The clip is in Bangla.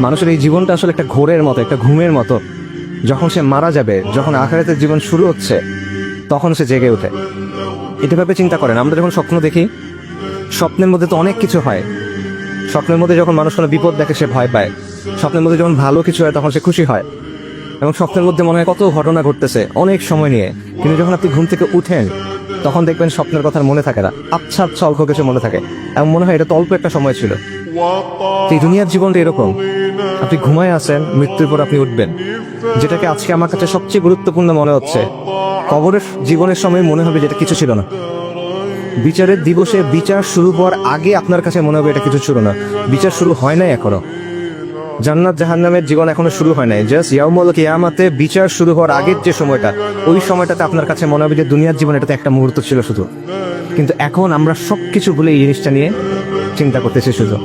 মানুষের এই জীবনটা আসলে একটা ঘোরের মতো, একটা ঘুমের মতো। যখন সে মারা যাবে, যখন আখিরাতের জীবন শুরু হচ্ছে, তখন সে জেগে ওঠে। এটা ভাবে চিন্তা করেন, আমরা যখন স্বপ্ন দেখি, স্বপ্নের মধ্যে তো অনেক কিছু হয়। স্বপ্নের মধ্যে যখন মানুষ কোনো বিপদ দেখে সে ভয় পায়, স্বপ্নের মধ্যে যখন ভালো কিছু হয় তখন সে খুশি হয়, এবং স্বপ্নের মধ্যে মনে হয় কত ঘটনা ঘটতেছে অনেক সময় নিয়ে। কিন্তু যখন আপনি ঘুম থেকে উঠেন, তখন দেখবেন স্বপ্নের কথা মনে থাকে না, আচ্ছা আচ্ছা অল্প কিছু মনে থাকে, এবং মনে হয় এটা তো অল্প একটা সময় ছিল। এই দুনিয়ার জীবনটা এরকম, আপনি ঘুমায় আছেন, মৃত্যুর পর আপনি উঠবেন। যেটাকে আজকে আমার কাছে সবচেয়ে গুরুত্বপূর্ণ মনে হচ্ছে, কবরের জীবনের সময় মনে হবে যেটা কিছু ছিল না। বিচারের দিবসে বিচার শুরু হওয়ার আগে আপনার কাছে মনে হবে এটা কিছু ছিল না। বিচার শুরু হয় নাই এখনো, জান্নাত জাহান্নামের জীবন এখনো শুরু হয় নাই। জাস্ট ইয়াউমুল কিয়ামাতে বিচার শুরু হওয়ার আগের যে সময়টা, ওই সময়টাতে আপনার কাছে মনে হবে যে দুনিয়ার জীবন এটাতে একটা মুহূর্ত ছিল শুধু। কিন্তু এখন আমরা সবকিছু ভুলে এই জিনিসটা নিয়ে চিন্তা করতেছি শুধু।